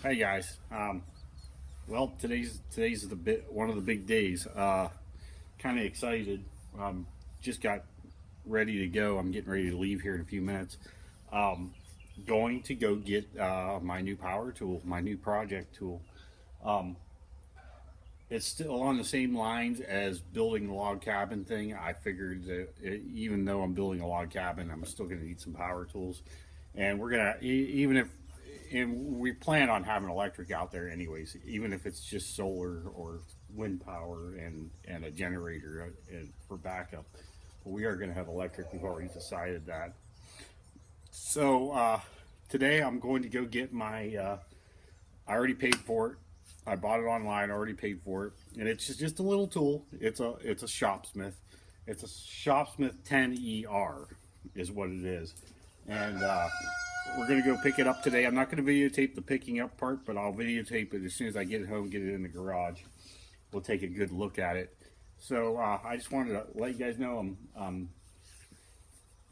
Hey guys. Well, today's one of the big days. Kind of excited. Just got ready to go. I'm getting ready to leave here in a few minutes. Um, Going to go get my new power tool, my new project tool. Um, it's still on the same lines as building the log cabin thing. I figured that even though I'm building a log cabin, I'm still going to need some power tools, and we're gonna even if and we plan on having electric out there anyways, even if it's just solar or wind power and a generator for backup. But we are going to have electric. We've already decided that. So today I'm going to go get my. I already paid for it. I bought it online. Already paid for it, and it's just a little tool. It's a shopsmith. It's a shopsmith 10ER is what it is, and we're gonna go pick it up today. I'm not gonna videotape the picking up part, but I'll videotape it as soon as I get it home, get it in the garage. We'll take a good look at it. So I just wanted to let you guys know I'm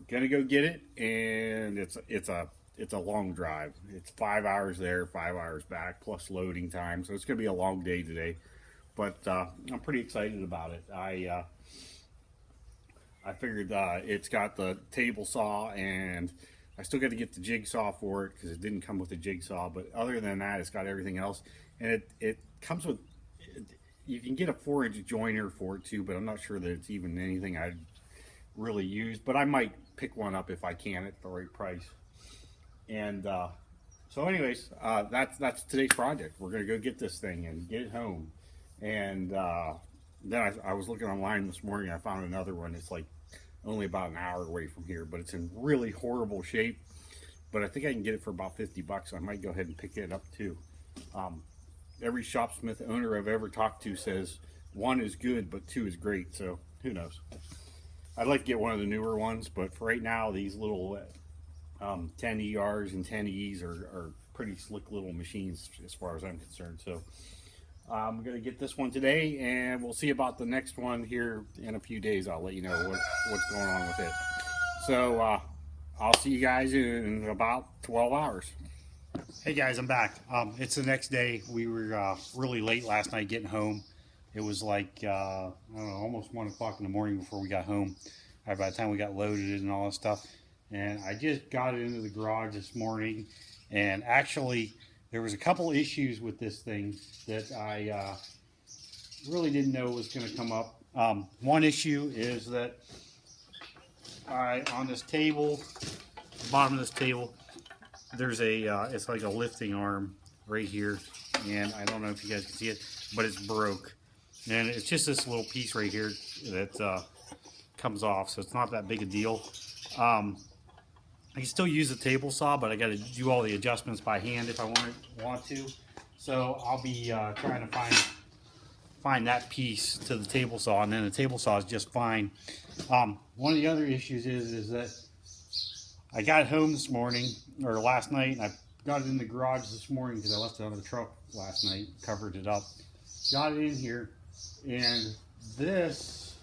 gonna go get it, and it's a long drive. It's 5 hours there, 5 hours back, plus loading time. So it's gonna be a long day today, but I'm pretty excited about it. I figured it's got the table saw, and I still got to get the jigsaw for it because it didn't come with a jigsaw. But other than that, it's got everything else, and it comes with. You can get a 4-inch joiner for it too, but I'm not sure that it's even anything I'd really use. But I might pick one up if I can at the right price. And so, anyways, that's today's project. We're gonna go get this thing and get it home, and then I was looking online this morning. I found another one. It's like only about an hour away from here, but it's in really horrible shape. But I think I can get it for about 50 bucks. So I might go ahead and pick it up too. Every shopsmith owner I've ever talked to says one is good, but two is great. So who knows? I'd like to get one of the newer ones, but for right now, these little 10ERs and 10Es are pretty slick little machines as far as I'm concerned. So I'm going to get this one today, and we'll see about the next one here in a few days. I'll let you know what's going on with it. So I'll see you guys in about 12 hours. Hey guys, I'm back. It's the next day. We were really late last night getting home. It was like, I don't know, almost 1 o'clock in the morning before we got home. By the time we got loaded and all that stuff. And I just got it into the garage this morning, and actually there was a couple issues with this thing that I really didn't know was going to come up. One issue is that on this table, the bottom of this table, there's it's like a lifting arm right here, and I don't know if you guys can see it, but it's broke, and it's just this little piece right here that comes off, so it's not that big a deal. I can still use a table saw, but I got to do all the adjustments by hand if I want to. So I'll be trying to find that piece to the table saw, and then the table saw is just fine. One of the other issues is that I got home this morning, or last night, and I got it in the garage this morning because I left it on the truck last night, covered it up. Got it in here, and this,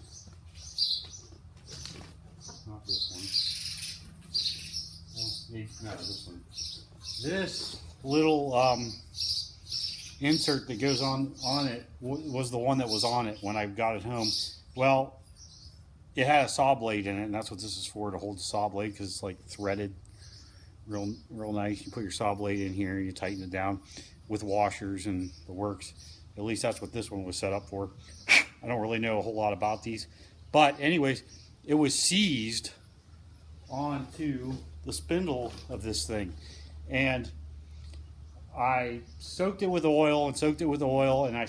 not this one. Not this one. This little insert that goes on it was the one that was on it when I got it home. Well, it had a saw blade in it, and that's what this is for, to hold the saw blade, because it's like threaded, real nice. You put your saw blade in here and you tighten it down with washers and the works. At least that's what this one was set up for. I don't really know a whole lot about these, but anyways, it was seized onto the spindle of this thing, and I soaked it with oil, and I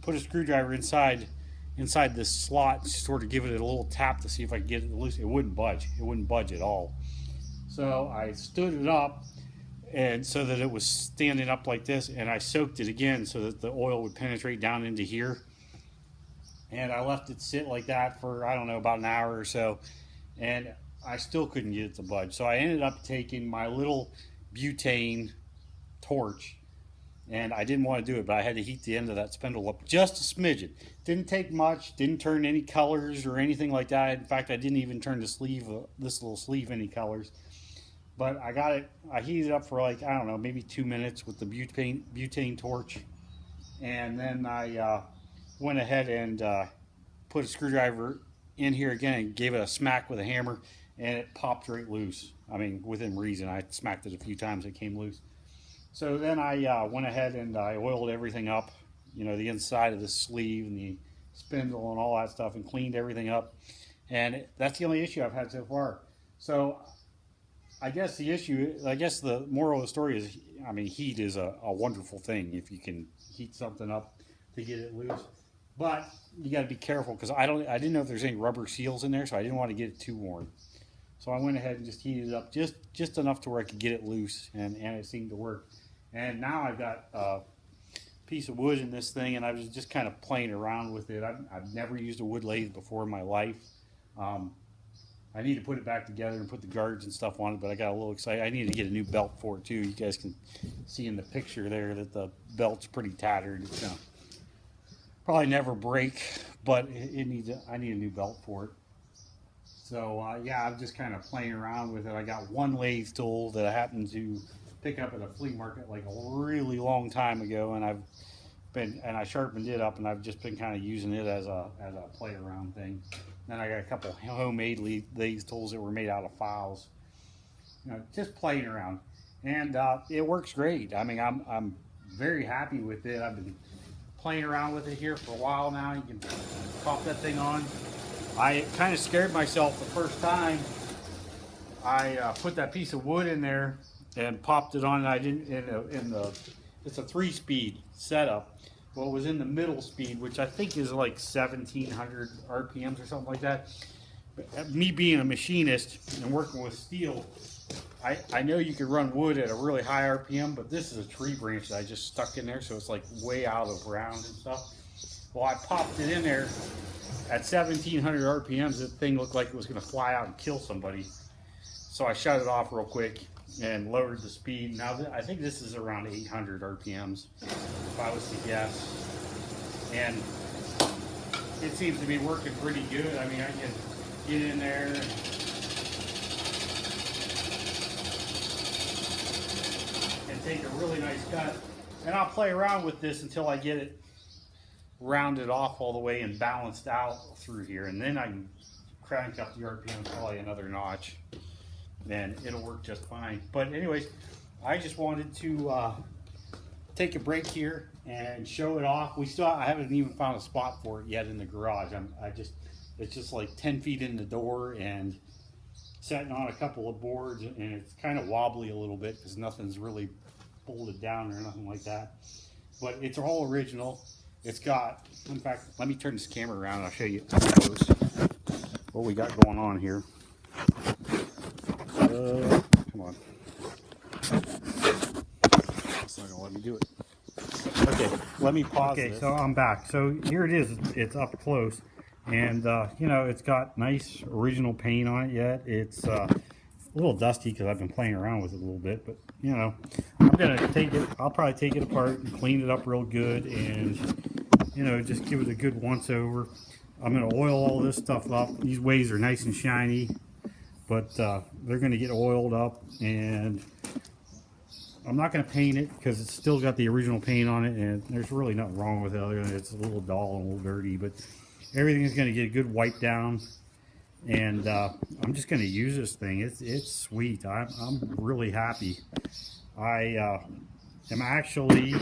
put a screwdriver inside this slot, sort of give it a little tap to see if I could get it loose. It wouldn't budge at all. So I stood it up, and so that it was standing up like this, and I soaked it again so that the oil would penetrate down into here, and I left it sit like that for, I don't know, about an hour or so, and I still couldn't get it to budge. So I ended up taking my little butane torch, and I didn't want to do it, but I had to heat the end of that spindle up just a smidgen. Didn't take much, didn't turn any colors or anything like that. In fact, I didn't even turn the sleeve, this little sleeve, any colors. But I heated it up for like, I don't know, maybe 2 minutes with the butane torch. And then I went ahead and put a screwdriver in here again and gave it a smack with a hammer, and it popped right loose. I mean, within reason. I smacked it a few times, it came loose. So then I went ahead and I oiled everything up, you know, the inside of the sleeve and the spindle and all that stuff, and cleaned everything up. And that's the only issue I've had so far. So I guess the moral of the story is, I mean, heat is a wonderful thing if you can heat something up to get it loose. But you got to be careful, because I didn't know if there's any rubber seals in there, so I didn't want to get it too warm. So I went ahead and just heated it up just enough to where I could get it loose, and it seemed to work. And now I've got a piece of wood in this thing, and I was just kind of playing around with it. I've never used a wood lathe before in my life. I need to put it back together and put the guards and stuff on it, but I got a little excited. I need to get a new belt for it too. You guys can see in the picture there that the belt's pretty tattered. It's gonna probably never break, but I need a new belt for it. So yeah, I'm just kind of playing around with it. I got one lathe tool that I happened to pick up at a flea market like a really long time ago, and I sharpened it up, and I've just been kind of using it as a play around thing. Then I got a couple homemade lathe tools that were made out of files. You know, just playing around, and it works great. I mean, I'm very happy with it. I've been playing around with it here for a while now. You can pop that thing on. I kind of scared myself the first time I put that piece of wood in there and popped it on. And I didn't it's a 3-speed setup. Well, it was in the middle speed, which I think is like 1700 RPMs or something like that. But me being a machinist and working with steel, I know you could run wood at a really high RPM, but this is a tree branch that I just stuck in there, so it's like way out of round and stuff. Well, I popped it in there at 1700 RPMs. The thing looked like it was going to fly out and kill somebody. So I shut it off real quick and lowered the speed. Now I think this is around 800 RPMs, if I was to guess. And it seems to be working pretty good. I mean, I can get in there and take a really nice cut. And I'll play around with this until I get it rounded off all the way and balanced out through here. And then I can crank up the RPM probably another notch, and it'll work just fine. But anyways, I just wanted to take a break here and show it off. I haven't even found a spot for it yet in the garage. It's just like 10 feet in the door and sitting on a couple of boards, and it's kind of wobbly a little bit because nothing's really bolted down or nothing like that. But it's all original. It's got, in fact, let me turn this camera around and I'll show you what we got going on here. Come on. It's not gonna let me do it. Okay, let me pause. Okay, so I'm back. So here it is. It's up close, and you know, it's got nice original paint on it yet. It's a little dusty because I've been playing around with it a little bit, but you know, I'm gonna take it. I'll probably take it apart and clean it up real good, and you know, just give it a good once over. I'm gonna oil all this stuff up. These ways are nice and shiny, but they're going to get oiled up, and I'm not going to paint it because it's still got the original paint on it, and there's really nothing wrong with it other than it's a little dull and a little dirty, but everything is going to get a good wipe down, and I'm just going to use this thing. It's sweet. I'm really happy. I am actually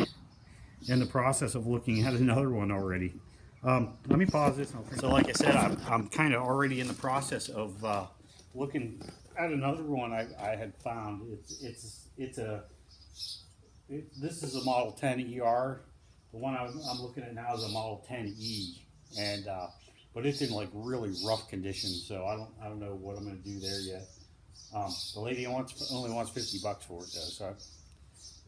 in the process of looking at another one already. Let me pause this. So like I said, I'm kind of already in the process of looking at another one I had found. This is a Model 10 ER. The one I'm looking at now is a Model 10E, and but it's in like really rough condition. So I don't know what I'm going to do there yet. The lady only wants $50 for it though, so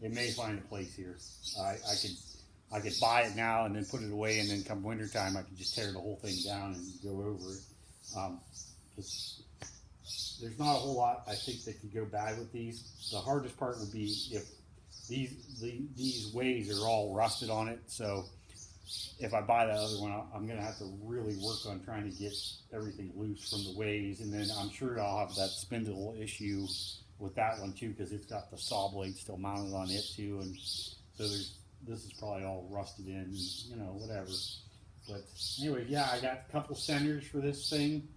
it may find a place here. I could buy it now and then put it away, and then come wintertime I could just tear the whole thing down and go over it. There's not a whole lot I think that could go bad with these. The hardest part would be if these ways are all rusted on it. So if I buy that other one, I'm going to have to really work on trying to get everything loose from the ways, and then I'm sure I'll have that spindle issue with that one too, because it's got the saw blade still mounted on it too, and so this is probably all rusted in, and, you know, whatever. But anyway, yeah, I got a couple centers for this thing.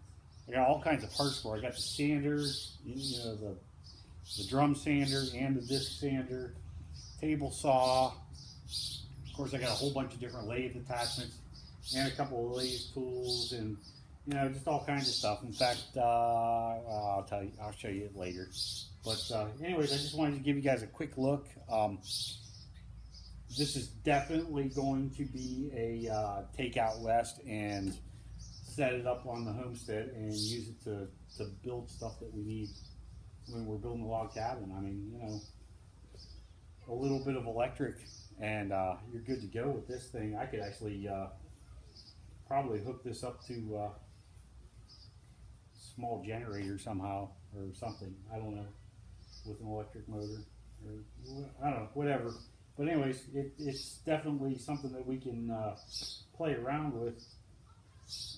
I got all kinds of parts for it. I got the sander, you know, the drum sander and the disc sander, table saw. Of course, I got a whole bunch of different lathe attachments and a couple of lathe tools, and you know, just all kinds of stuff. In fact, I'll show you it later. But anyways, I just wanted to give you guys a quick look. This is definitely going to be a take out west and set it up on the homestead and use it to build stuff that we need when we're building a log cabin. I mean, you know, a little bit of electric and you're good to go with this thing. I could actually probably hook this up to a small generator somehow or something. I don't know, with an electric motor or I don't know, whatever. But anyways, it's definitely something that we can play around with.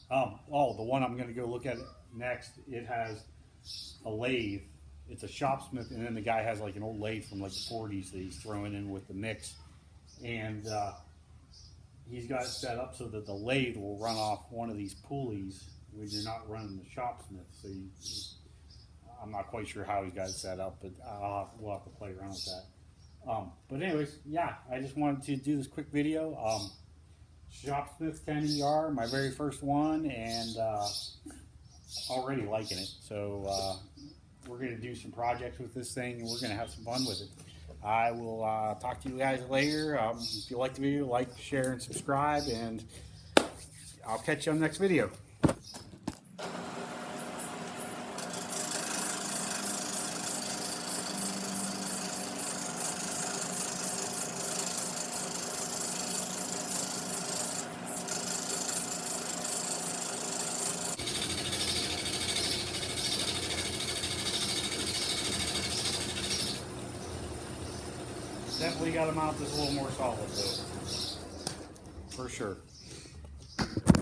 Oh, the one I'm going to go look at next, it has a lathe. It's a shopsmith, and then the guy has like an old lathe from like the 40s that he's throwing in with the mix. And he's got it set up so that the lathe will run off one of these pulleys when you're not running the shopsmith. So I'm not quite sure how he's got it set up, but we'll have to play around with that. But anyways, yeah, I just wanted to do this quick video. Shopsmith 10ER, my very first one, and already liking it. So we're going to do some projects with this thing, and we're going to have some fun with it. I will talk to you guys later. If you like the video, like, share, and subscribe, and I'll catch you on the next video. Definitely got to mount this a little more solid though, for sure.